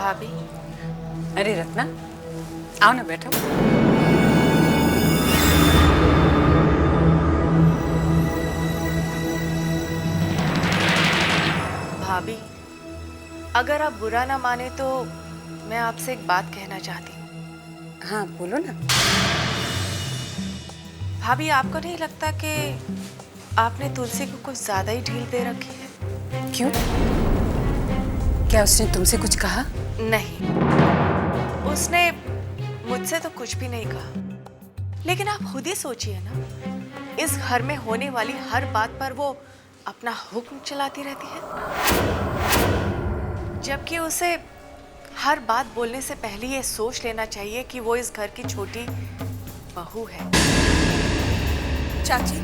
भाभी। अरे रत्ना, आओ ना, बैठो। भाभी, अगर आप बुरा ना माने तो मैं आपसे एक बात कहना चाहती हूँ। हाँ बोलो ना। भाभी, आपको नहीं लगता कि आपने तुलसी को कुछ ज्यादा ही ढील दे रखी है? क्यों? क्या उसने तुमसे कुछ कहा? नहीं, उसने मुझसे तो कुछ भी नहीं कहा, लेकिन आप खुद ही सोचिए ना, इस घर में होने वाली हर बात पर वो अपना हुक्म चलाती रहती है, जबकि उसे हर बात बोलने से पहले ये सोच लेना चाहिए कि वो इस घर की छोटी बहू है। चाची,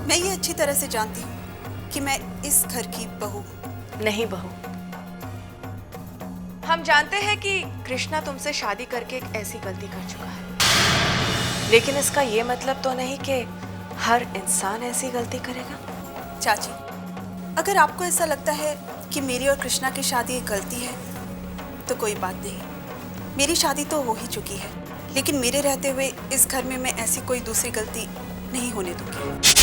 मैं ये अच्छी तरह से जानती हूँ कि मैं इस घर की बहू हूँ। नहीं बहू, हम जानते हैं कि कृष्णा तुमसे शादी करके एक ऐसी गलती कर चुका है, लेकिन इसका ये मतलब तो नहीं कि हर इंसान ऐसी गलती करेगा। चाची, अगर आपको ऐसा लगता है कि मेरी और कृष्णा की शादी एक गलती है तो कोई बात नहीं। मेरी शादी तो हो ही चुकी है, लेकिन मेरे रहते हुए इस घर में मैं ऐसी कोई दूसरी गलती नहीं होने दूंगी।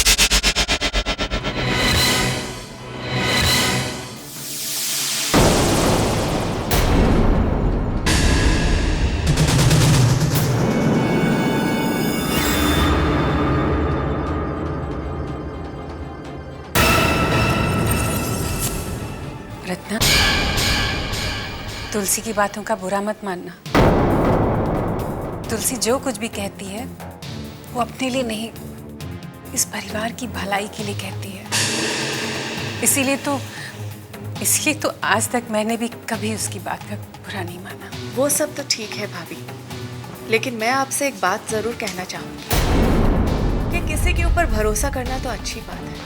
रत्ना, तुलसी की बातों का बुरा मत मानना। तुलसी जो कुछ भी कहती है वो अपने लिए नहीं, इस परिवार की भलाई के लिए कहती है। इसीलिए तो आज तक मैंने भी कभी उसकी बात का बुरा नहीं माना। वो सब तो ठीक है भाभी, लेकिन मैं आपसे एक बात जरूर कहना चाहूंगी कि किसी के ऊपर भरोसा करना तो अच्छी बात है,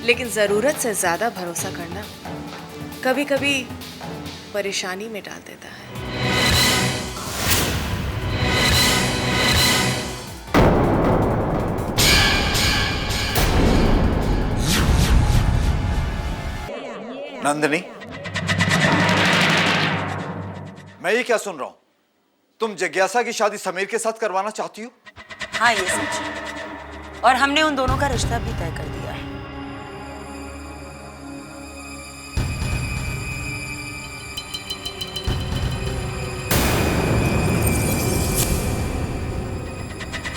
लेकिन जरूरत से ज्यादा भरोसा करना कभी कभी परेशानी में डाल देता है। नंदिनी, मैं ये क्या सुन रहा हूं? तुम जिज्ञासा की शादी समीर के साथ करवाना चाहती हो? हाँ, ये सच है, और हमने उन दोनों का रिश्ता भी तय कर दिया है।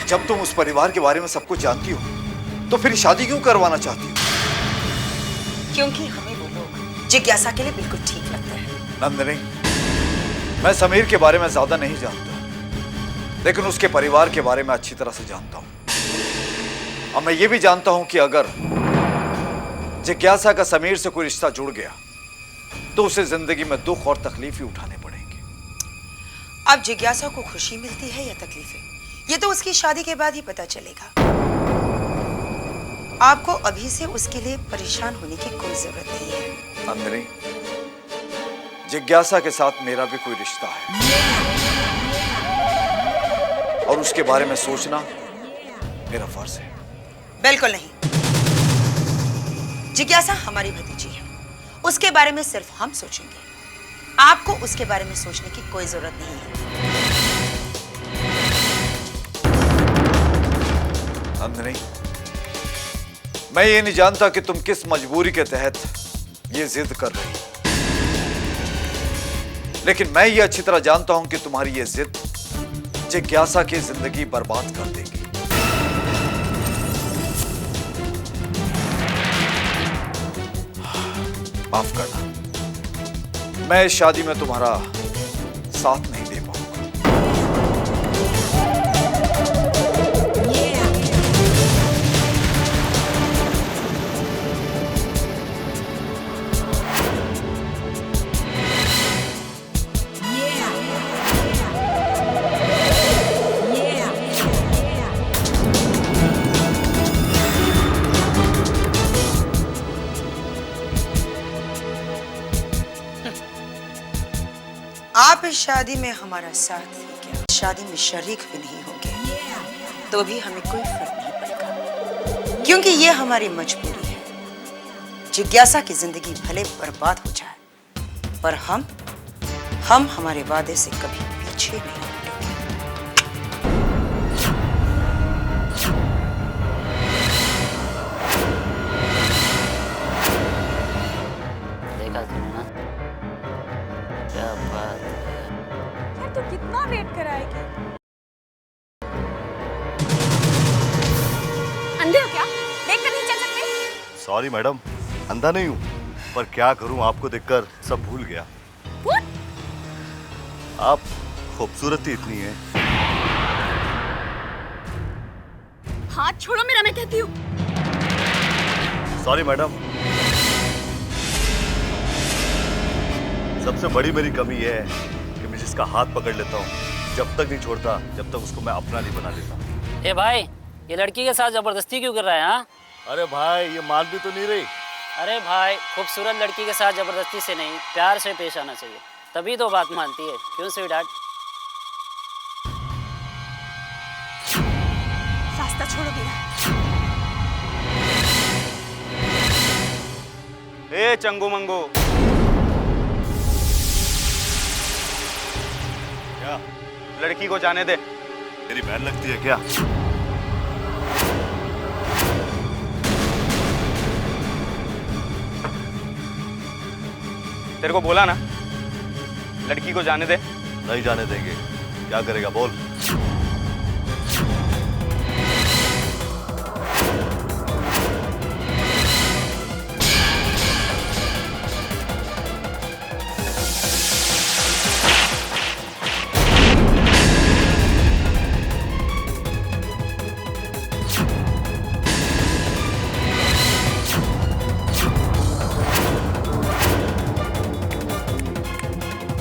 जब तुम उस परिवार के बारे में सब कुछ जानती हो, तो फिर शादी क्यों करवाना चाहती हो? क्योंकि हमें वो लोग जिज्ञासा के लिए बिल्कुल ठीक लगते हैं। नंदिनी, मैं समीर के बारे में ज्यादा नहीं जानता, लेकिन उसके परिवार के बारे में अच्छी तरह से जानता हूं। और मैं ये भी जानता हूं कि अगर जिज्ञासा का समीर से कोई रिश्ता जुड़ गया तो उसे जिंदगी में दुख और तकलीफ ही उठाने पड़ेंगे। अब जिज्ञासा को खुशी मिलती है या तकलीफें, ये तो उसकी शादी के बाद ही पता चलेगा। आपको अभी से उसके लिए परेशान होने की कोई जरूरत नहीं है। नंदिनी, जिज्ञासा के साथ मेरा भी कोई रिश्ता है और उसके बारे में सोचना मेरा फर्ज है। बिल्कुल नहीं, जिज्ञासा हमारी भतीजी है, उसके बारे में सिर्फ हम सोचेंगे। आपको उसके बारे में सोचने की कोई जरूरत नहीं है। नंदिनी, मैं ये नहीं जानता कि तुम किस मजबूरी के तहत ये जिद कर रही हो, लेकिन मैं ये अच्छी तरह जानता हूं कि तुम्हारी ये जिद जिज्ञासा की जिंदगी बर्बाद कर देगी। माफ करना, मैं इस शादी में तुम्हारा साथ नहीं दे पाऊंगा। आप इस शादी में हमारा साथ ही क्या, शादी में शरीक भी नहीं होंगे तो भी हमें कोई फर्क नहीं पड़ेगा। क्योंकि ये हमारी मजबूरी है। जिज्ञासा की जिंदगी भले बर्बाद हो जाए, पर हम हमारे वादे से कभी पीछे नहीं हटेंगे। देखा तुमने ना, क्या बात है। यार तो कितना वेट कराएगी? अंधे हो क्या? देख कर नहीं चल सकते? सॉरी मैडम, अंधा नहीं हूँ, पर क्या करूँ, आपको देखकर सब भूल गया। आप खूबसूरती इतनी है। हाथ छोड़ो मेरा, मैं कहती हूँ। सॉरी मैडम, सबसे बड़ी मेरी कमी यह है कि मैं जिसका हाथ पकड़ लेता हूँ जब तक नहीं छोड़ता, जब तक उसको मैं अपना नहीं बना लेता। ए भाई, ये लड़की के साथ जबरदस्ती क्यों कर रहा है? हाँ, अरे भाई, ये मान भी तो नहीं रही। अरे भाई, खूबसूरत लड़की के साथ जबरदस्ती से नहीं, प्यार से पेश आना चाहिए, तभी तो बात मानती है। क्यों स्वीटहार्ट? रास्ता छोड़ो मेरा। ए चंगू मंगू, क्या लड़की को जाने दे। मेरी बहन लगती है क्या? तेरे को बोला ना, लड़की को जाने दे। नहीं जाने देंगे। क्या करेगा बोल।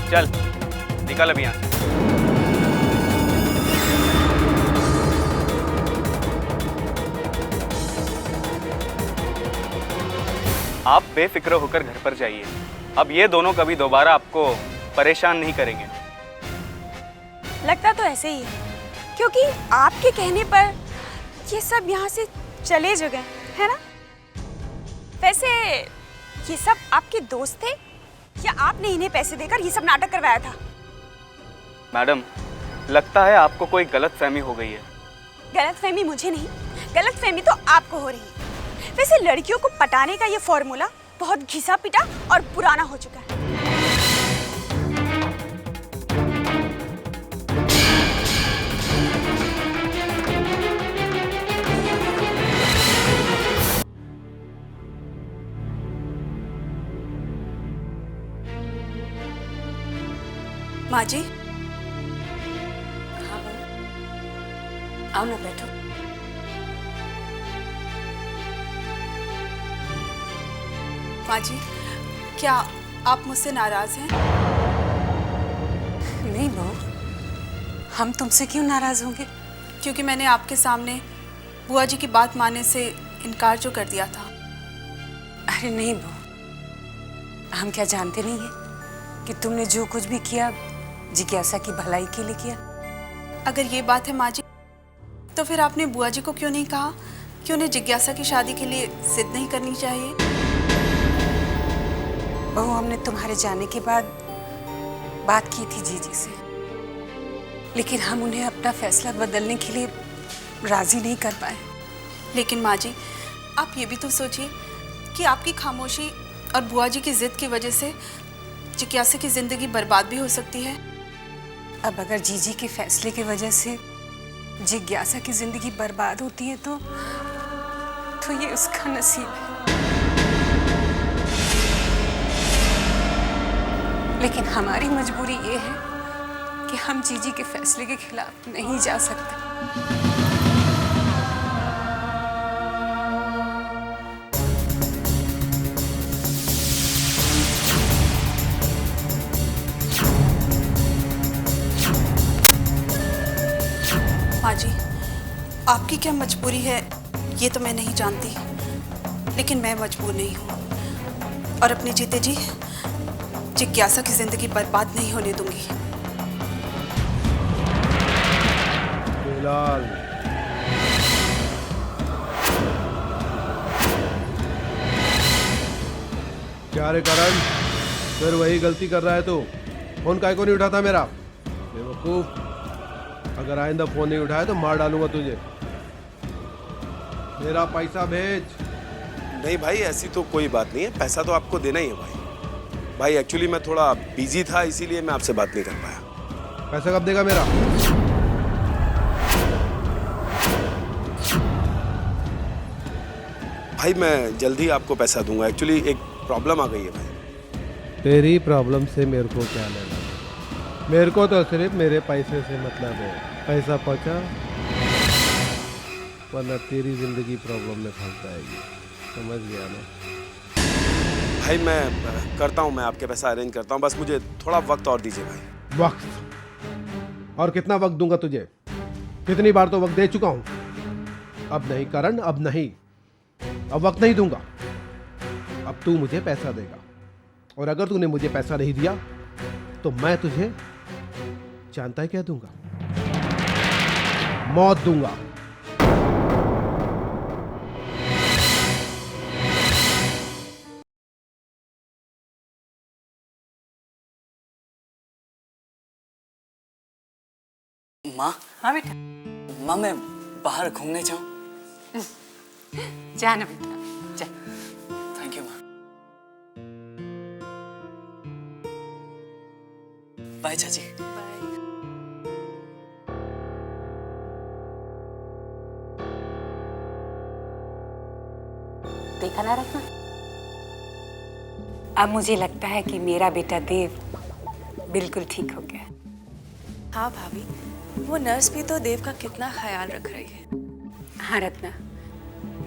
चल निकल अभी यहाँ से। आप बेफिक्र होकर घर पर जाइए। अब ये दोनों कभी दोबारा आपको परेशान नहीं करेंगे। लगता तो ऐसे ही है, क्योंकि आपके कहने पर ये सब यहाँ से चले जो गए, है ना? वैसे ये सब आपके दोस्त थे या आपने इन्हें पैसे देकर ये सब नाटक करवाया था? मैडम, लगता है आपको कोई गलतफहमी हो गई है। गलतफहमी मुझे नहीं, गलतफहमी तो आपको हो रही है। वैसे लड़कियों को पटाने का ये फॉर्मूला बहुत घिसा पिटा और पुराना हो चुका है। माँ जी, हाँ बहू, आओ ना बैठो। माँ जी, क्या आप मुझसे नाराज हैं? नहीं बहू, हम तुमसे क्यों नाराज होंगे? क्योंकि मैंने आपके सामने बुआ जी की बात मानने से इनकार जो कर दिया था। अरे नहीं बहू, हम क्या जानते नहीं है कि तुमने जो कुछ भी किया जिज्ञासा की भलाई के लिए किया? अगर ये बात है माँ जी, तो फिर आपने बुआ जी को क्यों नहीं कहा कि उन्हें जिज्ञासा की शादी के लिए जिद नहीं करनी चाहिए? बहू, हमने तुम्हारे जाने के बाद बात की थी जीजी से, लेकिन हम उन्हें अपना फैसला बदलने के लिए राजी नहीं कर पाए। लेकिन माँ जी, आप ये भी तो सोचिए कि आपकी खामोशी और बुआ जी की जिद की वजह से जिज्ञासा की जिंदगी बर्बाद भी हो सकती है। अब अगर जीजी के फैसले की वजह से जिज्ञासा की जिंदगी बर्बाद होती है तो ये उसका नसीब है। लेकिन हमारी मजबूरी ये है कि हम जीजी के फैसले के खिलाफ नहीं जा सकते। माँ जी, आपकी क्या मजबूरी है ये तो मैं नहीं जानती, लेकिन मैं मजबूर नहीं हूँ और अपने जीते जी जिज्ञासा की जिंदगी बर्बाद नहीं होने दूंगी। बिलाल, क्या रे करण, फिर वही गलती कर रहा है तू? फोन काहे को नहीं उठाता मेरा? बेवकूफ, अगर आइंदा फोन नहीं उठाया तो मार डालूंगा तुझे। मेरा पैसा भेज। नहीं भाई, ऐसी तो कोई बात नहीं है, पैसा तो आपको देना ही है भाई। भाई एक्चुअली मैं थोड़ा बिजी था, इसीलिए मैं आपसे बात नहीं कर पाया। पैसा कब देगा मेरा? भाई मैं जल्दी आपको पैसा दूंगा। एक्चुअली एक प्रॉब्लम आ गई है भाई। तेरी प्रॉब्लम से मेरे को क्या लेना? मेरे को तो सिर्फ मेरे पैसे से मतलब है। पैसा पहुंचा, वरना तेरी जिंदगी प्रॉब्लम में फंस जाएगी। समझ गया ना? भाई मैं करता हूँ, मैं आपके पैसा अरेंज करता हूँ, बस मुझे थोड़ा वक्त और दीजिए भाई। वक्त? और कितना वक्त दूंगा तुझे? कितनी बार तो वक्त दे चुका हूं। अब नहीं करण, अब नहीं, अब वक्त नहीं दूंगा। अब तू मुझे पैसा देगा, और अगर तूने मुझे पैसा नहीं दिया तो मैं तुझे जानता है क्या दूंगा? मौत दूंगा। माँ। हाँ बेटा। माँ मैं बाहर घूमने जाऊँ? जाना बेटा, जा। थैंक यू माँ। बाय चाची। देखा ना रखना, अब मुझे लगता है कि मेरा बेटा देव बिल्कुल ठीक हो गया। हाँ भाभी, वो नर्स भी तो देव का कितना ख्याल रख रही है। हाँ रत्ना,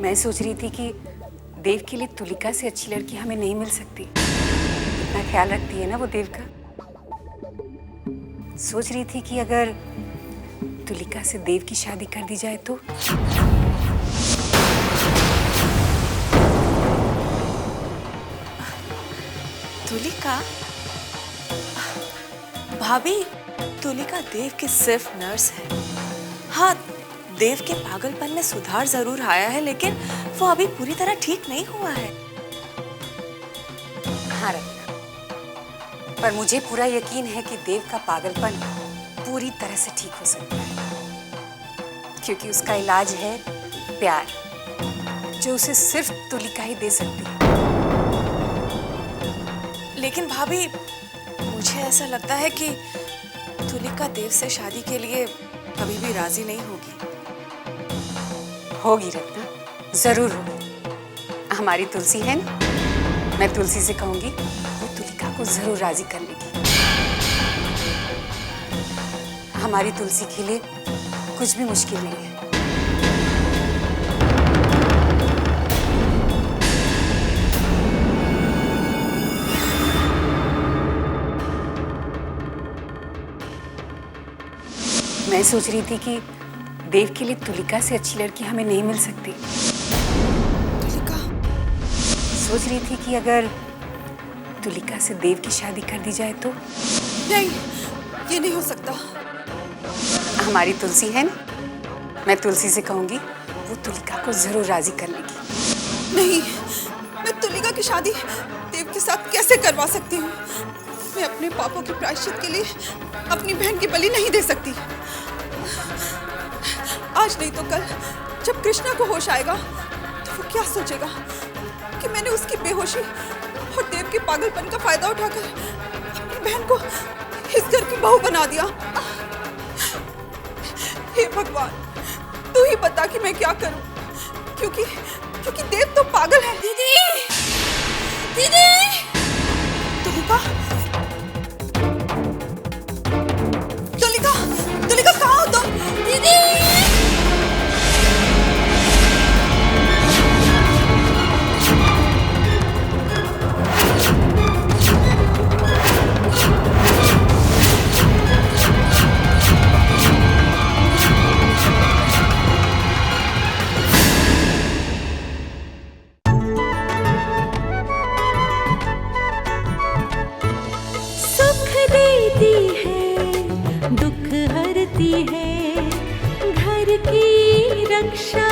मैं सोच रही थी कि देव के लिए तुलिका से अच्छी लड़की हमें नहीं मिल सकती। इतना ख्याल रखती है ना वो देव का। सोच रही थी कि अगर तुलिका से देव की शादी कर दी जाए तो। तुलिका? भाभी, तुलिका देव की सिर्फ नर्स है। हाँ, देव के पागलपन में सुधार जरूर आया है, लेकिन वो अभी पूरी तरह ठीक नहीं हुआ है। हाँ रत्ना, पर मुझे पूरा यकीन है कि देव का पागलपन पूरी तरह से ठीक हो सकता है, क्योंकि उसका इलाज है प्यार, जो उसे सिर्फ तुलिका ही दे सकती है। लेकिन भाभी, मुझे ऐसा लगता है कि तुलिका देव से शादी के लिए कभी भी राजी नहीं होगी। होगी रत्ना, जरूर होगी। हमारी तुलसी है ना, मैं तुलसी से कहूंगी वो तुलिका को जरूर राजी कर लेगी। हमारी तुलसी के लिए कुछ भी मुश्किल नहीं है। मैं सोच रही थी कि देव के लिए तुलिका से अच्छी लड़की हमें नहीं मिल सकती। तुलिका? सोच रही थी कि अगर तुलिका से देव की शादी कर दी जाए तो। नहीं, ये नहीं हो सकता। हमारी तुलसी है ना, मैं तुलसी से कहूंगी वो तुलिका को जरूर राजी कर लेगी। नहीं, मैं तुलिका की शादी देव के साथ कैसे करवा सकती हूँ? मैं अपने पापों के प्रायश्चित के लिए अपनी बहन की बलि नहीं दे सकती। आज नहीं तो कल जब कृष्णा को होश आएगा तो वो क्या सोचेगा कि मैंने उसकी बेहोशी और देव के पागलपन का फायदा उठाकर अपनी बहन को इस घर की बहू बना दिया। हे भगवान, तू ही बता कि मैं क्या करूं, क्योंकि देव तो पागल है। दीदी, दीदी, तुलिका, तुलिका, तुलिका कहाँ हो तुम? दीदी! सुख देती है, दुख हरती है, घर की रक्षा